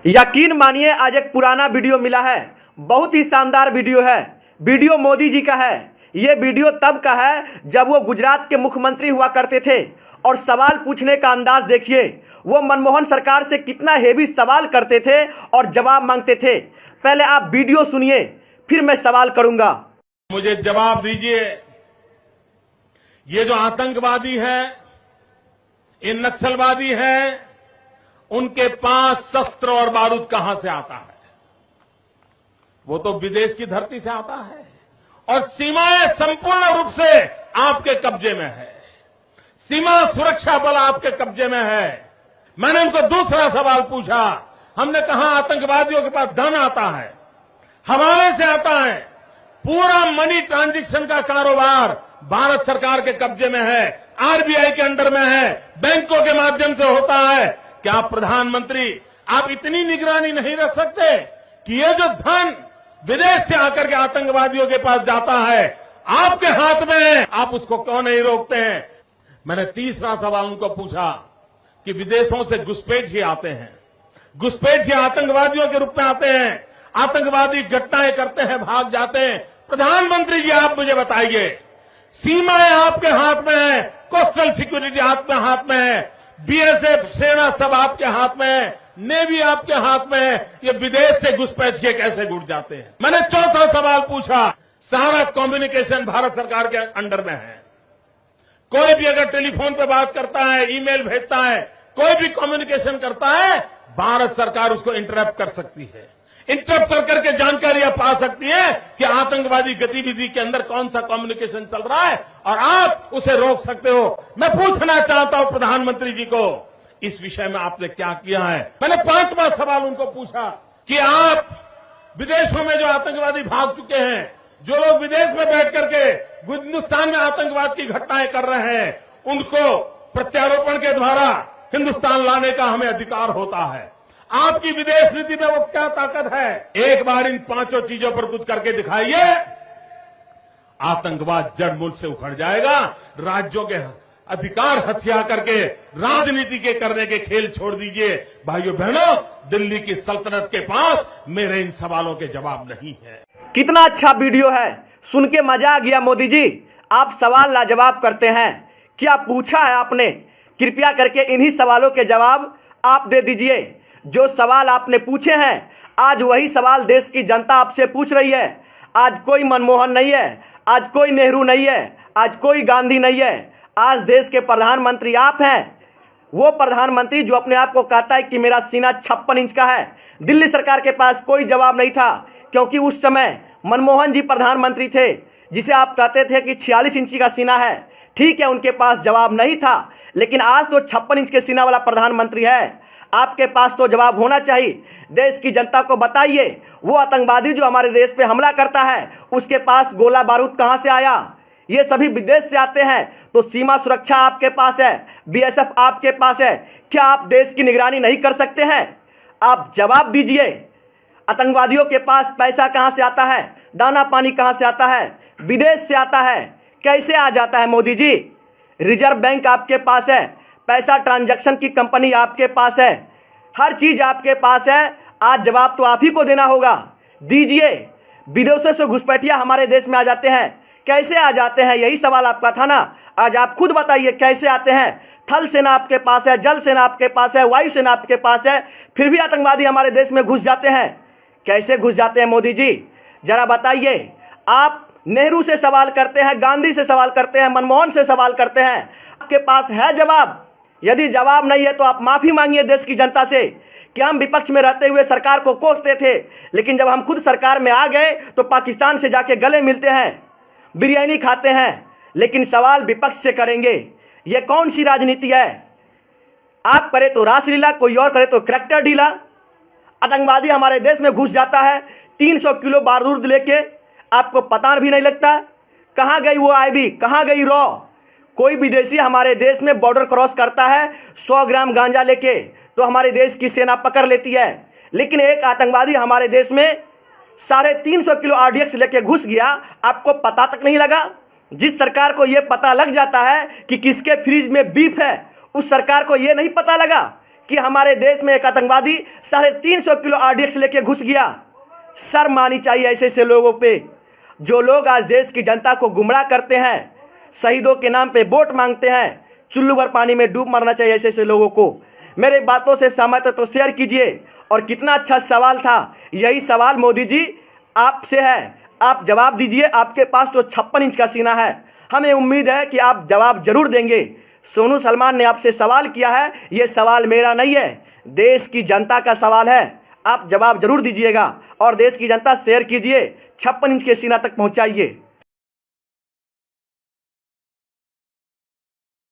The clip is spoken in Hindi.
यकीन मानिए आज एक पुराना वीडियो मिला है, बहुत ही शानदार वीडियो है। वीडियो मोदी जी का है। ये वीडियो तब का है जब वो गुजरात के मुख्यमंत्री हुआ करते थे और सवाल पूछने का अंदाज देखिए। वो मनमोहन सरकार से कितना हेवी सवाल करते थे और जवाब मांगते थे। पहले आप वीडियो सुनिए, फिर मैं सवाल करूंगा। मुझे जवाब दीजिए, ये जो आतंकवादी है, ये नक्सलवादी है, उनके पास शस्त्र और बारूद कहां से आता है? वो तो विदेश की धरती से आता है और सीमाएं संपूर्ण रूप से आपके कब्जे में है। सीमा सुरक्षा बल आपके कब्जे में है। मैंने उनको दूसरा सवाल पूछा। हमने कहा आतंकवादियों के पास धन आता है, हवाले से आता है, पूरा मनी ट्रांजैक्शन का कारोबार भारत सरकार के कब्जे में है, आरबीआई के अंडर में है, बैंकों के माध्यम से होता है। क्या प्रधानमंत्री आप इतनी निगरानी नहीं रख सकते कि ये जो धन विदेश से आकर के आतंकवादियों के पास जाता है आपके हाथ में है, आप उसको क्यों नहीं रोकते हैं? मैंने तीसरा सवाल उनको पूछा कि विदेशों से घुसपैठ आते हैं, घुसपैठ आतंकवादियों के रूप में आते हैं, आतंकवादी घटनाएं करते हैं, भाग जाते हैं। प्रधानमंत्री जी आप मुझे बताइए, सीमाएं आपके हाथ में है, कोस्टल सिक्योरिटी आपके हाथ में है, बीएसएफ सेना सब आपके हाथ में है, नेवी आपके हाथ में है, ये विदेश से घुसपैठ के कैसे घुट जाते हैं? मैंने चौथा सवाल पूछा, सारा कम्युनिकेशन भारत सरकार के अंडर में है। कोई भी अगर टेलीफोन पे बात करता है, ईमेल भेजता है, कोई भी कम्युनिकेशन करता है, भारत सरकार उसको इंटरप्ट कर सकती है। इंटरप्ट कर करके जानकारियां पा सकती है कि आतंकवादी गतिविधि के अंदर कौन सा कम्युनिकेशन चल रहा है और आप उसे रोक सकते हो। मैं पूछना चाहता हूं प्रधानमंत्री जी को, इस विषय में आपने क्या किया है? मैंने पांचवा सवाल उनको पूछा कि आप विदेशों में जो आतंकवादी भाग चुके हैं, जो लोग विदेश में बैठ करके हिंदुस्तान में आतंकवाद की घटनाएं कर रहे हैं, उनको प्रत्यारोपण के द्वारा हिंदुस्तान लाने का हमें अधिकार होता है। आपकी विदेश नीति में वो क्या ताकत है? एक बार इन पांचों चीजों पर कुछ करके दिखाइए, आतंकवाद जड़ मूल से उखड़ जाएगा। राज्यों के अधिकार हथिया करके राजनीति के करने के खेल छोड़ दीजिए। भाइयों बहनों, दिल्ली की सल्तनत के पास मेरे इन सवालों के जवाब नहीं है। कितना अच्छा वीडियो है, सुन के मजा आ गया। मोदी जी आप सवाल लाजवाब करते हैं। क्या पूछा है आपने? कृपया करके इन्हीं सवालों के जवाब आप दे दीजिए। जो सवाल आपने पूछे हैं, आज वही सवाल देश की जनता आपसे पूछ रही है। आज कोई मनमोहन नहीं है, आज कोई नेहरू नहीं है, आज कोई गांधी नहीं है। आज देश के प्रधानमंत्री आप हैं। वो प्रधानमंत्री जो अपने आप को कहता है कि मेरा सीना 56 इंच का है। दिल्ली सरकार के पास कोई जवाब नहीं था, क्योंकि उस समय मनमोहन जी प्रधानमंत्री थे, जिसे आप कहते थे कि 46 इंची का सीना है। ठीक है, उनके पास जवाब नहीं था, लेकिन आज तो 56 इंच के सीना वाला प्रधानमंत्री है। आपके पास तो जवाब होना चाहिए। देश की जनता को बताइए, वो आतंकवादी जो हमारे देश पे हमला करता है, उसके पास गोला बारूद कहां से आया? ये सभी विदेश से आते हैं। तो सीमा सुरक्षा आपके पास है, बीएसएफ आपके पास है। क्या आप देश की निगरानी नहीं कर सकते हैं? आप जवाब दीजिए। आतंकवादियों के पास पैसा कहां से आता है? दाना पानी कहां से आता है? विदेश से आता है। कैसे आ जाता है मोदी जी? रिजर्व बैंक आपके पास है, पैसा ट्रांजैक्शन की कंपनी आपके पास है, हर चीज आपके पास है। आज जवाब तो आप ही को देना होगा। दीजिए। विदेशों से घुसपैठिया हमारे देश में आ जाते हैं, कैसे आ जाते हैं? यही सवाल आपका था ना। आज आप खुद बताइए कैसे आते हैं। थल सेना आपके पास है, जल सेना आपके पास है, वायु सेना आपके पास है, फिर भी आतंकवादी हमारे देश में घुस जाते हैं। कैसे घुस जाते हैं मोदी जी, जरा बताइए। आप नेहरू से सवाल करते हैं, गांधी से सवाल करते हैं, मनमोहन से सवाल करते हैं, आपके पास है जवाब? यदि जवाब नहीं है तो आप माफी मांगिए देश की जनता से कि हम विपक्ष में रहते हुए सरकार को कोसते थे, लेकिन जब हम खुद सरकार में आ गए तो पाकिस्तान से जाके गले मिलते हैं, बिरयानी खाते हैं, लेकिन सवाल विपक्ष से करेंगे। यह कौन सी राजनीति है? आप करे तो रासलीला, कोई और करे तो करैक्टर ढीला। आतंकवादी हमारे देश में घुस जाता है 300 किलो बारूद लेके, आपको पता भी नहीं लगता। कहां गई वो आईबी, कहां गई रॉ? कोई विदेशी हमारे देश में बॉर्डर क्रॉस करता है 100 ग्राम गांजा लेके, तो हमारे देश की सेना पकड़ लेती है। लेकिन एक आतंकवादी हमारे देश में 350 किलो आरडीएक्स लेके घुस गया, आपको पता तक नहीं लगा। जिस सरकार को यह पता लग जाता है कि किसके फ्रिज में बीफ है, उस सरकार को यह नहीं पता लगा कि हमारे देश में एक आतंकवादी 350 किलो RDX लेके घुस गया। शर्म आनी चाहिए ऐसे ऐसे लोगों पे, जो लोग आज देश की जनता को गुमराह करते हैं, शहीदों के नाम पे वोट मांगते हैं। चुल्लू भर पानी में डूब मरना चाहिए ऐसे ऐसे लोगों को। मेरे बातों से सहमत है तो शेयर कीजिए। और कितना अच्छा सवाल था, यही सवाल मोदी जी आपसे है, आप जवाब दीजिए। आपके पास तो 56 इंच का सीना है, हमें उम्मीद है कि आप जवाब जरूर देंगे। सोनू सलमान ने आपसे सवाल किया है, ये सवाल मेरा नहीं है, देश की जनता का सवाल है। आप जवाब जरूर दीजिएगा और देश की जनता शेयर कीजिए, 56 इंच के सीना तक पहुंचाइए।